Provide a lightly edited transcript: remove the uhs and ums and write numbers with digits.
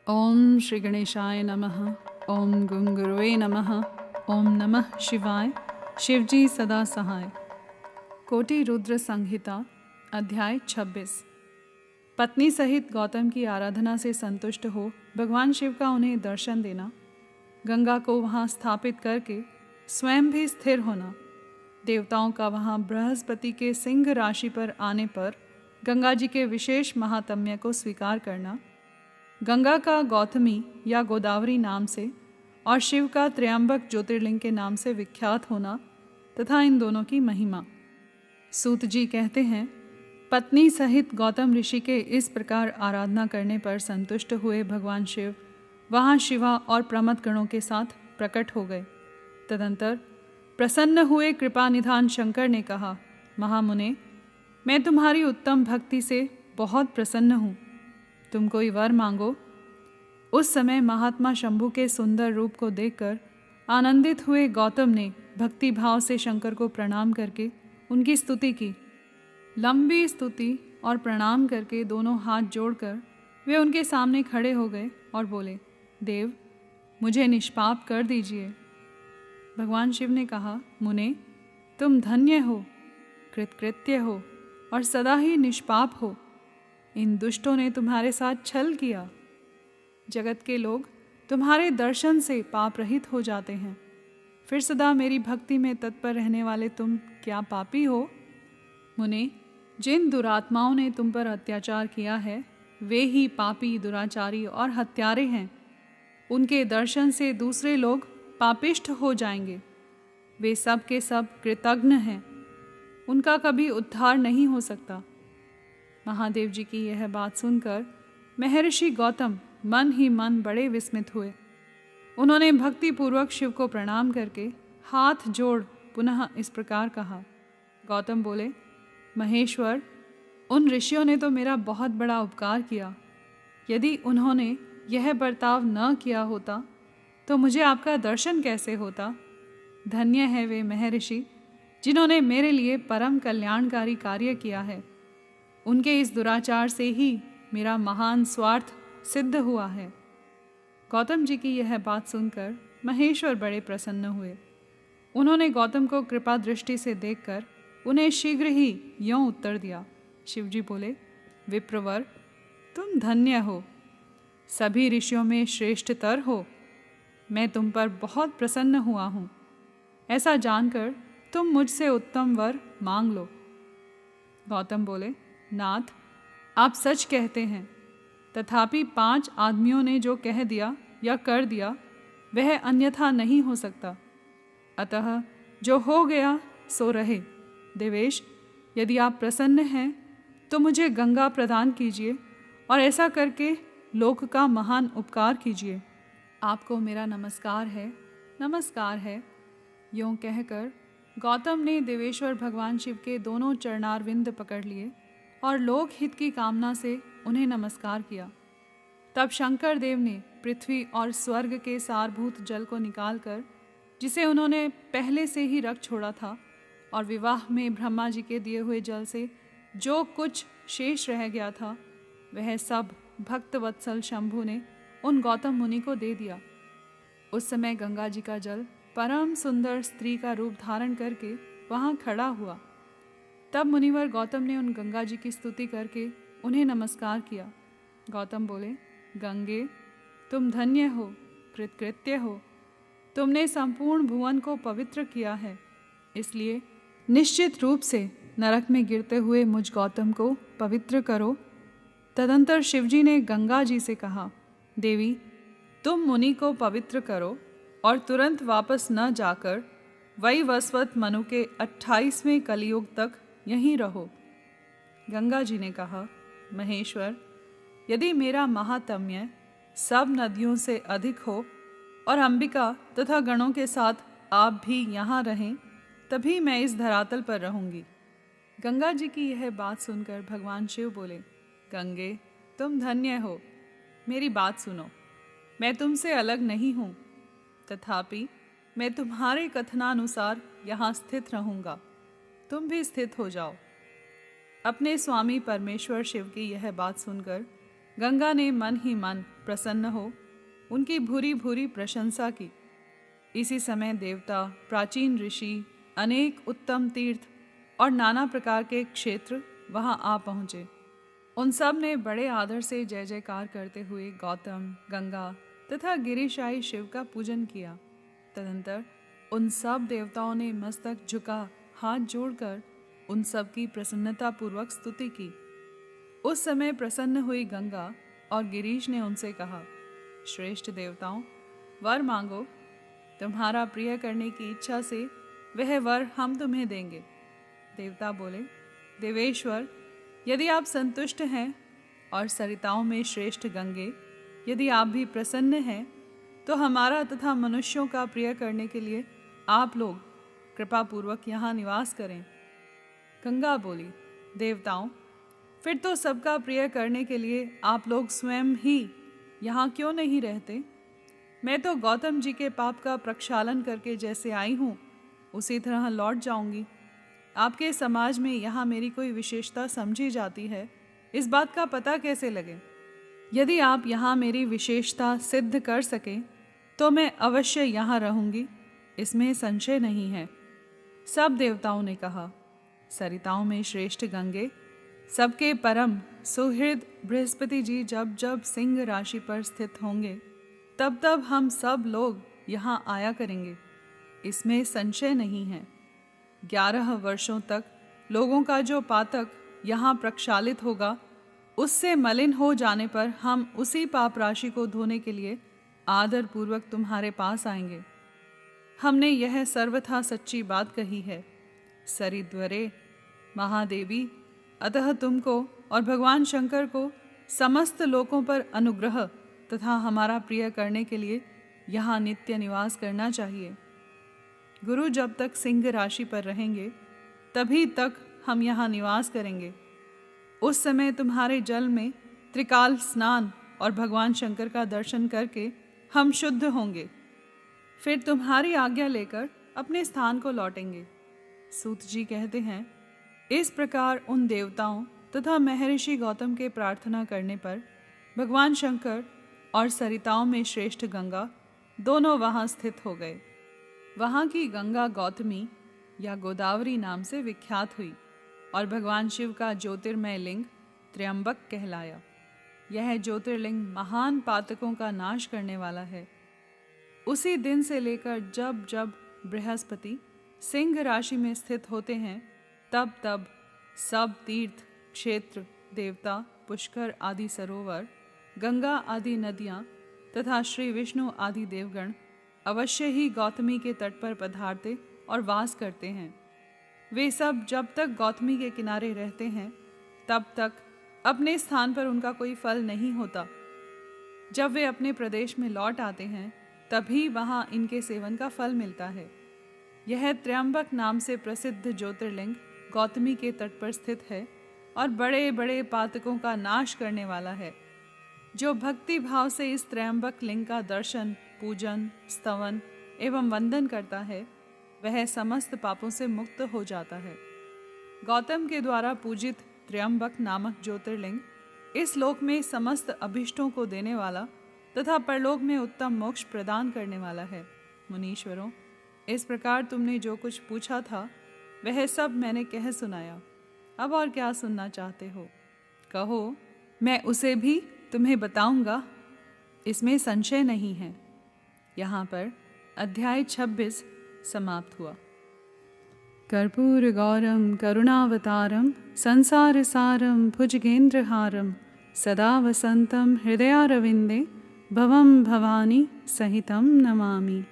ओम श्री गणेशाय नमः। ओम गं गुरुवे नमः। ओम नमः शिवाय। शिवजी सदा सहाय। कोटि रुद्र संहिता अध्याय 26। पत्नी सहित गौतम की आराधना से संतुष्ट हो भगवान शिव का उन्हें दर्शन देना, गंगा को वहाँ स्थापित करके स्वयं भी स्थिर होना, देवताओं का वहाँ बृहस्पति के सिंह राशि पर आने पर गंगा जी के विशेष महात्म्य को स्वीकार करना, गंगा का गौतमी या गोदावरी नाम से और शिव का त्र्यंबक ज्योतिर्लिंग के नाम से विख्यात होना तथा इन दोनों की महिमा। सूत जी कहते हैं, पत्नी सहित गौतम ऋषि के इस प्रकार आराधना करने पर संतुष्ट हुए भगवान शिव वहाँ शिवा और प्रमथ गणों के साथ प्रकट हो गए। तदंतर प्रसन्न हुए कृपा निधान शंकर ने कहा, महामुने, मैं तुम्हारी उत्तम भक्ति से बहुत प्रसन्न हूँ, तुम कोई वर मांगो। उस समय महात्मा शंभु के सुंदर रूप को देखकर आनंदित हुए गौतम ने भक्ति भाव से शंकर को प्रणाम करके उनकी स्तुति की। लंबी स्तुति और प्रणाम करके दोनों हाथ जोड़कर वे उनके सामने खड़े हो गए और बोले, देव, मुझे निष्पाप कर दीजिए। भगवान शिव ने कहा, मुने, तुम धन्य हो, कृतकृत्य हो और सदा ही निष्पाप हो। इन दुष्टों ने तुम्हारे साथ छल किया। जगत के लोग तुम्हारे दर्शन से पाप रहित हो जाते हैं, फिर सदा मेरी भक्ति में तत्पर रहने वाले तुम क्या पापी हो? मुने, जिन दुरात्माओं ने तुम पर अत्याचार किया है वे ही पापी, दुराचारी और हत्यारे हैं। उनके दर्शन से दूसरे लोग पापिष्ठ हो जाएंगे। वे सब के सब कृतघ्न हैं, उनका कभी उद्धार नहीं हो सकता। महादेव जी की यह बात सुनकर महर्षि गौतम मन ही मन बड़े विस्मित हुए। उन्होंने भक्तिपूर्वक शिव को प्रणाम करके हाथ जोड़ पुनः इस प्रकार कहा। गौतम बोले, महेश्वर, उन ऋषियों ने तो मेरा बहुत बड़ा उपकार किया। यदि उन्होंने यह बर्ताव न किया होता तो मुझे आपका दर्शन कैसे होता? धन्य है वे महर्षि जिन्होंने मेरे लिए परम कल्याणकारी कार्य किया है। उनके इस दुराचार से ही मेरा महान स्वार्थ सिद्ध हुआ है। गौतम जी की यह बात सुनकर महेश्वर बड़े प्रसन्न हुए। उन्होंने गौतम को कृपा दृष्टि से देखकर उन्हें शीघ्र ही यों उत्तर दिया। शिवजी बोले, विप्रवर, तुम धन्य हो, सभी ऋषियों में श्रेष्ठतर हो। मैं तुम पर बहुत प्रसन्न हुआ हूँ। ऐसा जानकर तुम मुझसे उत्तम वर मांग लो। गौतम बोले, नाथ, आप सच कहते हैं, तथापि 5 आदमियों ने जो कह दिया या कर दिया वह अन्यथा नहीं हो सकता। अतः जो हो गया सो रहे। देवेश, यदि आप प्रसन्न हैं तो मुझे गंगा प्रदान कीजिए और ऐसा करके लोक का महान उपकार कीजिए। आपको मेरा नमस्कार है, नमस्कार है। यों कहकर गौतम ने देवेश्वर भगवान शिव के दोनों चरणारविंद पकड़ लिए और लोक हित की कामना से उन्हें नमस्कार किया। तब शंकर देव ने पृथ्वी और स्वर्ग के सारभूत जल को निकालकर, जिसे उन्होंने पहले से ही रख छोड़ा था, और विवाह में ब्रह्मा जी के दिए हुए जल से जो कुछ शेष रह गया था वह सब भक्त वत्सल शंभु ने उन गौतम मुनि को दे दिया। उस समय गंगा जी का जल परम सुंदर स्त्री का रूप धारण करके वहाँ खड़ा हुआ। तब मुनिवर गौतम ने उन गंगा जी की स्तुति करके उन्हें नमस्कार किया। गौतम बोले, गंगे, तुम धन्य हो, कृतकृत्य हो। तुमने संपूर्ण भुवन को पवित्र किया है, इसलिए निश्चित रूप से नरक में गिरते हुए मुझ गौतम को पवित्र करो। तदंतर शिवजी ने गंगा जी से कहा, देवी, तुम मुनि को पवित्र करो और तुरंत वापस न जाकर वैवस्वत मनु के 28वें कलियुग तक यहीं रहो। गंगा जी ने कहा, महेश्वर, यदि मेरा महात्म्य सब नदियों से अधिक हो और अंबिका तथा गणों के साथ आप भी यहाँ रहें, तभी मैं इस धरातल पर रहूँगी। गंगा जी की यह बात सुनकर भगवान शिव बोले, गंगे, तुम धन्य हो, मेरी बात सुनो। मैं तुमसे अलग नहीं हूँ, तथापि मैं तुम्हारे कथनानुसार यहाँ स्थित रहूँगा। तुम भी स्थित हो जाओ। अपने स्वामी परमेश्वर शिव की यह बात सुनकर गंगा ने मन ही मन प्रसन्न हो उनकी भूरी भूरी प्रशंसा की। इसी समय देवता, प्राचीन ऋषि, अनेक उत्तम तीर्थ और नाना प्रकार के क्षेत्र वहां आ पहुँचे। उन सब ने बड़े आदर से जय जयकार करते हुए गौतम, गंगा तथा गिरिशाई शिव का पूजन किया। तदंतर उन सब देवताओं ने मस्तक झुका हाथ जोड़कर उन सब की प्रसन्नता पूर्वक स्तुति की। उस समय प्रसन्न हुई गंगा और गिरीश ने उनसे कहा, श्रेष्ठ देवताओं, वर मांगो। तुम्हारा प्रिय करने की इच्छा से वह वर हम तुम्हें देंगे। देवता बोले, देवेश्वर, यदि आप संतुष्ट हैं और सरिताओं में श्रेष्ठ गंगे, यदि आप भी प्रसन्न हैं, तो हमारा तथा मनुष्यों का प्रिय करने के लिए आप लोग कृपा पूर्वक यहाँ निवास करें। गंगा बोली, देवताओं, फिर तो सबका प्रिय करने के लिए आप लोग स्वयं ही यहाँ क्यों नहीं रहते? मैं तो गौतम जी के पाप का प्रक्षालन करके जैसे आई हूँ उसी तरह लौट जाऊंगी। आपके समाज में यहाँ मेरी कोई विशेषता समझी जाती है, इस बात का पता कैसे लगे? यदि आप यहाँ मेरी विशेषता सिद्ध कर सके तो मैं अवश्य यहाँ रहूँगी, इसमें संशय नहीं है। सब देवताओं ने कहा, सरिताओं में श्रेष्ठ गंगे, सबके परम सुहृद बृहस्पति जी जब जब सिंह राशि पर स्थित होंगे तब तब हम सब लोग यहाँ आया करेंगे, इसमें संशय नहीं है। 11 वर्षों तक लोगों का जो पातक यहाँ प्रक्षालित होगा, उससे मलिन हो जाने पर हम उसी पाप राशि को धोने के लिए आदर पूर्वक तुम्हारे पास आएंगे। हमने यह सर्वथा सच्ची बात कही है। सरिद्वरे महादेवी, अतः तुमको और भगवान शंकर को समस्त लोकों पर अनुग्रह तथा हमारा प्रिय करने के लिए यहाँ नित्य निवास करना चाहिए। गुरु जब तक सिंह राशि पर रहेंगे तभी तक हम यहाँ निवास करेंगे। उस समय तुम्हारे जल में त्रिकाल स्नान और भगवान शंकर का दर्शन करके हम शुद्ध होंगे। फिर तुम्हारी आज्ञा लेकर अपने स्थान को लौटेंगे। सूत जी कहते हैं, इस प्रकार उन देवताओं तथा महर्षि गौतम के प्रार्थना करने पर भगवान शंकर और सरिताओं में श्रेष्ठ गंगा दोनों वहाँ स्थित हो गए। वहाँ की गंगा गौतमी या गोदावरी नाम से विख्यात हुई और भगवान शिव का ज्योतिर्मय लिंग त्र्यंबक कहलाया। यह ज्योतिर्लिंग महान पातकों का नाश करने वाला है। उसी दिन से लेकर जब जब बृहस्पति सिंह राशि में स्थित होते हैं तब तब सब तीर्थ क्षेत्र, देवता, पुष्कर आदि सरोवर, गंगा आदि नदियाँ तथा श्री विष्णु आदि देवगण अवश्य ही गौतमी के तट पर पधारते और वास करते हैं। वे सब जब तक गौतमी के किनारे रहते हैं तब तक अपने स्थान पर उनका कोई फल नहीं होता। जब वे अपने प्रदेश में लौट आते हैं तभी वहाँ इनके सेवन का फल मिलता है। यह त्र्यंबक नाम से प्रसिद्ध ज्योतिर्लिंग गौतमी के तट पर स्थित है और बड़े बड़े पातकों का नाश करने वाला है। जो भक्ति भाव से इस त्र्यंबक लिंग का दर्शन, पूजन, स्तवन एवं वंदन करता है वह समस्त पापों से मुक्त हो जाता है। गौतम के द्वारा पूजित त्र्यंबक नामक ज्योतिर्लिंग इस लोक में समस्त अभिष्टों को देने वाला तथा परलोक में उत्तम मोक्ष प्रदान करने वाला है। मुनीश्वरों, इस प्रकार तुमने जो कुछ पूछा था वह सब मैंने कह सुनाया। अब और क्या सुनना चाहते हो? कहो, मैं उसे भी तुम्हें बताऊंगा, इसमें संशय नहीं है। यहाँ पर अध्याय 26 समाप्त हुआ। कर्पूर गौरम करुणावतारम संसार सारम भुजगेंद्रहारम सदा वसंतम हृदयारविंदे भवम भवानी सहितम नमामि।